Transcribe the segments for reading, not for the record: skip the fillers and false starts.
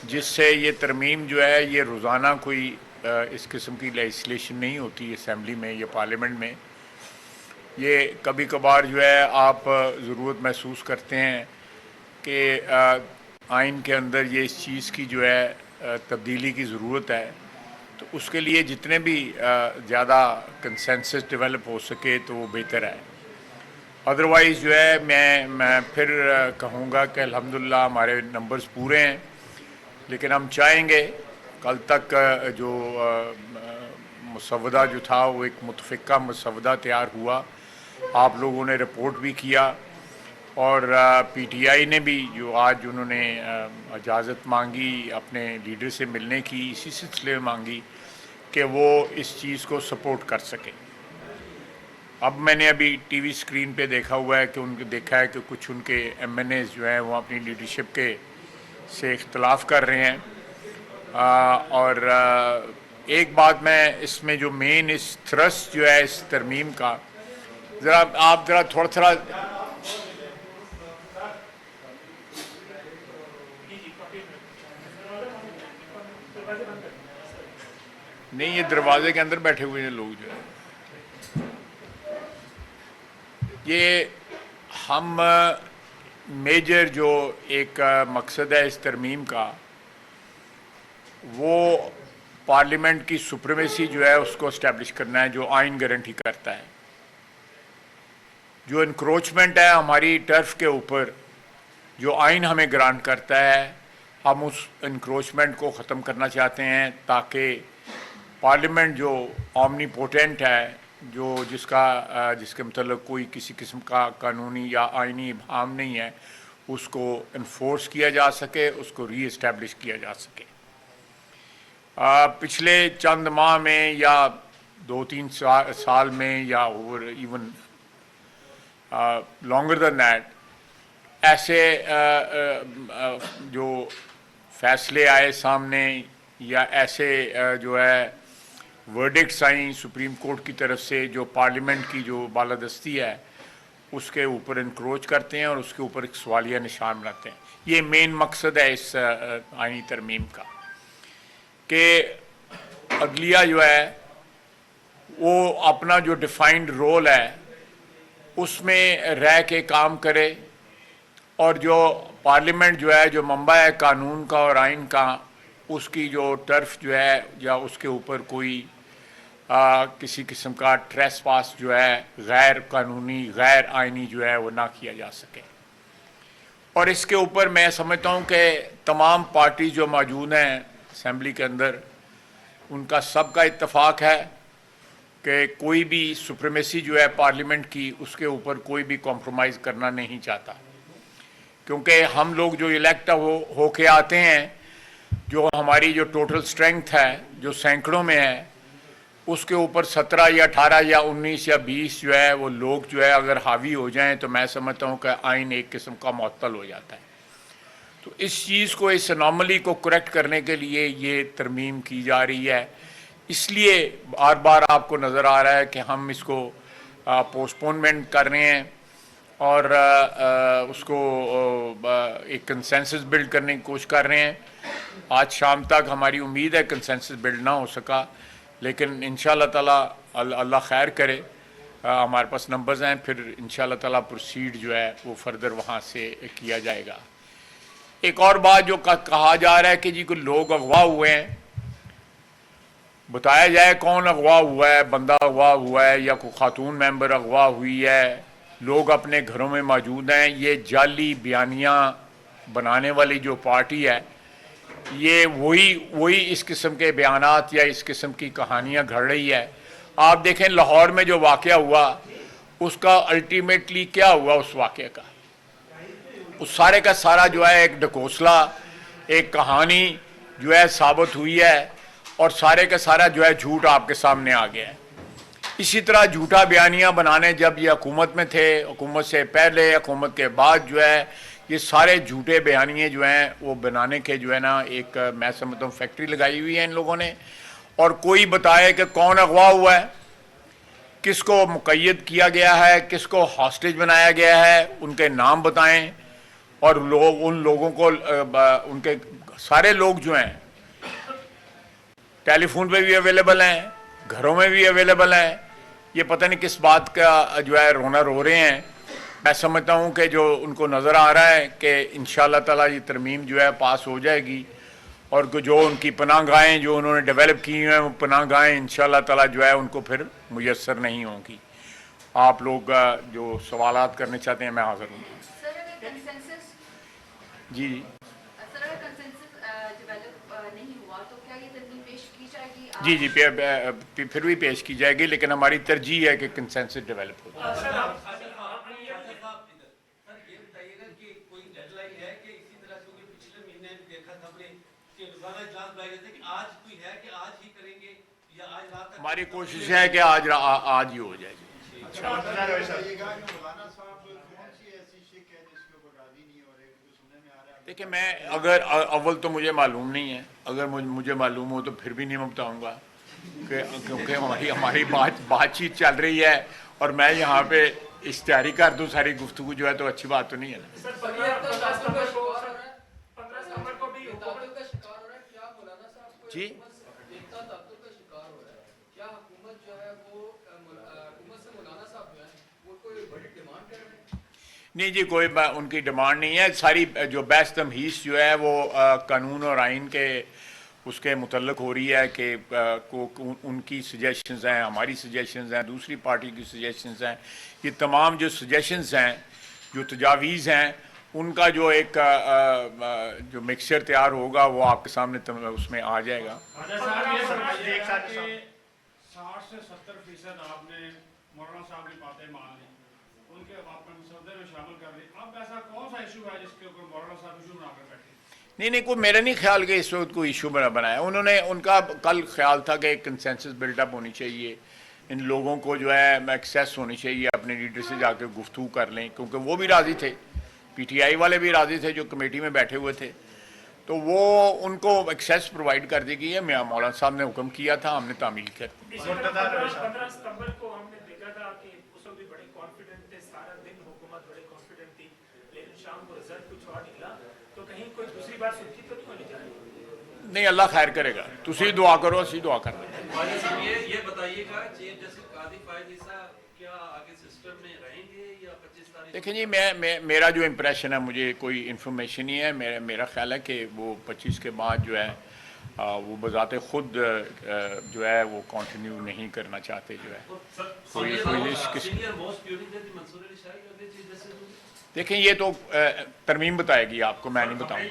جس سے یہ ترمیم جو ہے یہ روزانہ کوئی اس قسم کی لیجسلیشن نہیں ہوتی اسمبلی میں یا پارلیمنٹ میں. یہ کبھی کبھار جو ہے آپ ضرورت محسوس کرتے ہیں کہ آئین کے اندر یہ اس چیز کی جو ہے تبدیلی کی ضرورت ہے، تو اس کے لیے جتنے بھی زیادہ کنسنسس ڈیولپ ہو سکے تو وہ بہتر ہے. ادروائز جو ہے میں پھر کہوں گا کہ الحمدللہ ہمارے نمبرز پورے ہیں، لیکن ہم چاہیں گے کل تک جو مسودہ جو تھا وہ ایک متفقہ مسودہ تیار ہوا. آپ لوگوں نے رپورٹ بھی کیا، اور پی ٹی آئی نے بھی جو آج انہوں نے اجازت مانگی اپنے لیڈر سے ملنے کی، اسی سلسلے میں مانگی کہ وہ اس چیز کو سپورٹ کر سکیں. اب میں نے ابھی ٹی وی اسکرین پہ دیکھا ہوا ہے کہ دیکھا ہے کہ کچھ ان کے ایم این ایز جو ہیں وہ اپنی لیڈرشپ کے سے اختلاف کر رہے ہیں. اور ایک بات میں اس میں جو مین اس تھرسٹ جو ہے اس ترمیم کا، آپ تھوڑا نہیں، یہ دروازے کے اندر بیٹھے ہوئے ہیں لوگ جو ہے. یہ ہم میجر جو ایک مقصد ہے اس ترمیم کا، وہ پارلیمنٹ کی سپریمیسی جو ہے اس کو اسٹیبلش کرنا ہے، جو آئین گارنٹی کرتا ہے. جو انکروچمنٹ ہے ہماری ٹرف کے اوپر، جو آئین ہمیں گرانٹ کرتا ہے، ہم اس انکروچمنٹ کو ختم کرنا چاہتے ہیں تاکہ پارلیمنٹ جو اومنی پوٹینٹ ہے، جس کے متعلق کوئی کسی قسم کا قانونی یا آئینی ابہام نہیں ہے، اس کو انفورس کیا جا سکے، اس کو ری اسٹیبلش کیا جا سکے. پچھلے چند ماہ میں یا 2-3 سال میں یا ایون لانگر دین دیٹ، ایسے جو فیصلے آئے سامنے یا ایسے جو ہے ورڈکٹس آئیں سپریم کورٹ کی طرف سے جو پارلیمنٹ کی جو بالادستی ہے اس کے اوپر انکروچ کرتے ہیں اور اس کے اوپر ایک سوالیہ نشان بناتے ہیں. یہ مین مقصد ہے اس آئینی ترمیم کا کہ عدلیہ جو ہے وہ اپنا جو ڈیفائنڈ رول ہے اس میں رہ کے کام کرے، اور جو پارلیمنٹ جو ہے جو منبع ہے قانون کا اور آئین کا، اس کی جو ٹرف جو ہے یا اس کے اوپر کوئی کسی قسم کا ٹریس پاس جو ہے غیر قانونی غیر آئینی جو ہے وہ نہ کیا جا سکے. اور اس کے اوپر میں سمجھتا ہوں کہ تمام پارٹی جو موجود ہیں اسمبلی کے اندر، ان کا سب کا اتفاق ہے کہ کوئی بھی سپریمیسی جو ہے پارلیمنٹ کی اس کے اوپر کوئی بھی کمپرومائز کرنا نہیں چاہتا. کیونکہ ہم لوگ جو الیکٹ ہو کے آتے ہیں، جو ہماری جو ٹوٹل سٹرینگتھ ہے جو سینکڑوں میں ہے، اس کے اوپر 17 یا 18 یا 19 یا 20 جو ہے وہ لوگ جو ہے اگر حاوی ہو جائیں تو میں سمجھتا ہوں کہ آئین ایک قسم کا معطل ہو جاتا ہے. تو اس چیز کو، اس انوملی کو کریکٹ کرنے کے لیے یہ ترمیم کی جا رہی ہے. اس لیے بار بار آپ کو نظر آ رہا ہے کہ ہم اس کو پوسٹپونمنٹ کر رہے ہیں اور اس کو ایک کنسنسس بلڈ کرنے کی کوشش کر رہے ہیں. آج شام تک ہماری امید ہے کنسنسس بلڈ نہ ہو سکا، لیکن انشاءاللہ تعالیٰ اللہ خیر کرے، ہمارے پاس نمبرز ہیں، پھر انشاءاللہ تعالیٰ پروسیڈ جو ہے وہ فردر وہاں سے کیا جائے گا. ایک اور بات جو کہا جا رہا ہے کہ جی کوئی لوگ اغوا ہوئے ہیں، بتایا جائے کون اغوا ہوا ہے، بندہ اغوا ہوا ہے یا کوئی خاتون ممبر اغوا ہوئی ہے، لوگ اپنے گھروں میں موجود ہیں. یہ جعلی بیانیاں بنانے والی جو پارٹی ہے، یہ وہی اس قسم کے بیانات یا اس قسم کی کہانیاں گھڑ رہی ہے. آپ دیکھیں لاہور میں جو واقعہ ہوا، اس کا الٹیمیٹلی کیا ہوا اس واقعے کا؟ اس سارے کا سارا جو ہے ایک ڈھکوسلا، ایک کہانی جو ہے ثابت ہوئی ہے، اور سارے کا سارا جو ہے جھوٹ آپ کے سامنے آ گیا ہے. اسی طرح جھوٹا بیانیاں بنانے جب یہ حکومت میں تھے، حکومت سے پہلے، حکومت کے بعد جو ہے یہ سارے جھوٹے بیانیے جو ہیں وہ بنانے کے جو ہے نا ایک میں سمجھتا ہوں فیکٹری لگائی ہوئی ہے ان لوگوں نے. اور کوئی بتائے کہ کون اغوا ہوا ہے، کس کو مقید کیا گیا ہے، کس کو ہاسٹیج بنایا گیا ہے، ان کے نام بتائیں، اور ان لوگوں کو ان کے سارے لوگ جو ہیں ٹیلی فون پہ بھی اویلیبل ہیں, گھروں میں بھی اویلیبل ہیں. یہ پتہ نہیں کس بات کا جو ہے رونا رو رہے ہیں. میں سمجھتا ہوں کہ جو ان کو نظر آ رہا ہے کہ انشاءاللہ تعالیٰ یہ ترمیم جو ہے پاس ہو جائے گی, اور جو ان کی پناہ گاہیں جو انہوں نے ڈیولپ کی ہیں وہ پناہ گاہیں انشاءاللہ تعالیٰ جو ہے ان کو پھر میسر نہیں ہوں گی. آپ لوگ جو سوالات کرنے چاہتے ہیں میں حاضر ہوں. جی جی جی پھر بھی پیش کی جائے گی, لیکن ہماری ترجیح ہے کہ کنسنسس ڈیولپ ہو. ہماری کوشش ہے کہ آج ہی ہو جائے گی. دیکھیں میں اگر اول تو مجھے معلوم نہیں ہے, اگر مجھے معلوم ہو تو پھر بھی نہیں میں بتاؤں گا, کیونکہ ہماری بات چیت چل رہی ہے اور میں یہاں پہ اشتہاری کر دوں ساری گفتگو جو ہے تو اچھی بات تو نہیں ہے نا. جی نہیں جی کوئی ان کی ڈیمانڈ نہیں ہے. ساری جو بحث تمہیز جو ہے وہ قانون اور آئین کے اس کے متعلق ہو رہی ہے کہ ان کی سجیشنز ہیں, ہماری سجیشنز ہیں, دوسری پارٹی کی سجیشنز ہیں. یہ تمام جو سجیشنز ہیں, جو تجاویز ہیں, ان کا جو ایک جو مکسچر تیار ہوگا وہ آپ کے سامنے اس میں آ جائے گا. 60 سے 70% آپ نے مولانا صاحب کی باتیں مان لی, ان کے آپ نے مسودے میں شامل کر لی. اب ایسا کون سا ایشو ہے جس کے اوپر مولانا صاحب ایشو بنا کر بیٹھے؟ نہیں کوئی میرا نہیں خیال کہ اس وقت کوئی ایشو بنایا. انہوں نے ان کا کل خیال تھا کہ ایک کنسنسس بلڈ اپ ہونی چاہیے, ان لوگوں کو جو ہے ایکسیس ہونی چاہیے, اپنے لیڈر سے جا کے گفتگو کر لیں, کیونکہ وہ بھی راضی تھے, پی ٹی آئی والے بھی راضی تھے جو کمیٹی میں بیٹھے ہوئے تھے, تو وہ ان کو ایکسیس پرووائڈ کر دی گئی ہے. مولانا صاحب نے حکم کیا تھا, ہم نے تعمیل کر دی. 15 ستمبر کو ہم نے دیکھا تھا کہ اس وقت بھی بڑے کانفیڈنٹ تھے, سارا دن حکومت بڑے کانفیڈنٹ تھی, لیکن شام کو رزلٹ کچھ اور نکلا, تو کہیں کوئی دوسری بار سنتی تو نہیں ہونی چاہیے. نہیں اللہ خیر کرے گا, تسی دعا کرو, اسی دعا کر رہے ہیں. یہ بتائیے گا چیف جسٹس قاضی فائز عیسیٰ کیا آگے سسٹم میں رہیں گے یا 25 تاریخ؟ دیکھیں جی میرا جو امپریشن ہے, مجھے کوئی انفارمیشن نہیں ہے, میرا خیال ہے کہ وہ 25 کے بعد جو ہے وہ بذات خود جو ہے وہ کنٹینیو نہیں کرنا چاہتے. جو ہے دیکھیں یہ تو ترمیم بتائے گی آپ کو, میں نہیں بتاؤں گا.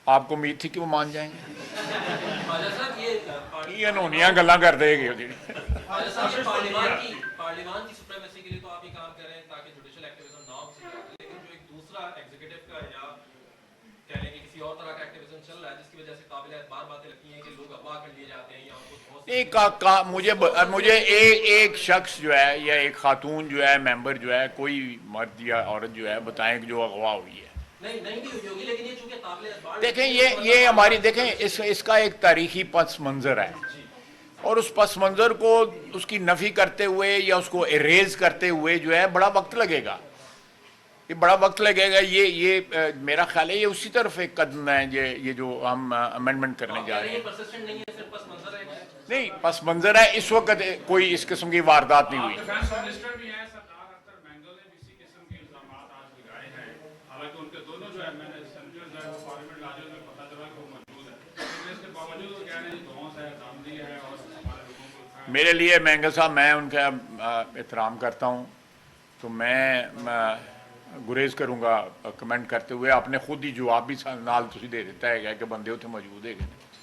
آپ کو امید تھی کہ وہ مان جائیں گے؟ یہ انہونیاں گلاں کر دے گی. پارلیمان کی سپریمیسی کے لیے تو آپ یہ کام کر رہے ہیں تاکہ جوڈیشل ایکٹیویزم نہ ہو سکے, لیکن جو ایک دوسرا ایگزیکٹو کا یا کہہ لیں کہ کسی اور طرح کا ایکٹیویزم چل رہا ہے جس کی وجہ سے قابل اعتبار باتیں لگتی ہیں کہ لوگ اغوا کر لیے جاتے ہیں یا مجھے ایک شخص جو ہے یا ایک خاتون جو ہے ممبر جو ہے, کوئی مرد یا عورت جو ہے بتائیں کہ جو اغوا ہوئی ہے. دیکھیں یہ ہماری دیکھیں اس کا ایک تاریخی پس منظر ہے, اور اس پس منظر کو اس کی نفی کرتے ہوئے یا اس کو اریز کرتے ہوئے جو ہے بڑا وقت لگے گا, یہ بڑا وقت لگے گا. یہ میرا خیال ہے یہ اسی طرف ایک قدم ہے یہ جو ہم امینڈمنٹ کرنے جا رہے ہیں. نہیں پس منظر ہے, اس وقت کوئی اس قسم کی واردات نہیں ہوئی. میرے لیے مینگل صاحب, میں ان کا احترام کرتا ہوں, تو میں گریز کروں گا کمنٹ کرتے ہوئے. آپ نے خود ہی جواب بھی نال تسی دے دیتا ہے کہ بندے اتنے موجود ہے.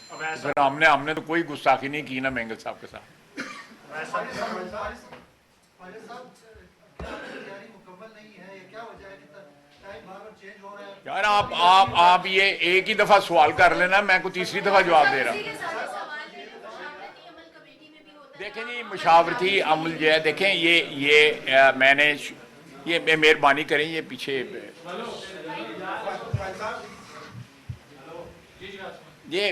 پھر ہم نے تو کوئی گستاخی نہیں کی نا مینگل صاحب کے ساتھ. یار آپ یہ ایک ہی دفعہ سوال کر لینا, میں کو تیسری دفعہ جواب دے رہا ہوں. دیکھیں جی مشاورتی عمل جو ہے, دیکھیں یہ میں نے یہ مہربانی کریں یہ پیچھے یہ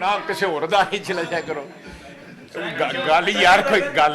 ਨਾ ਕਿਸੇ ਹੋਰ ਅਦਾਰੇ ਚਲੇ ਜਾਇਆ ਕਰੋ ਗੱਲ ਯਾਰ ਕੋਈ ਗੱਲ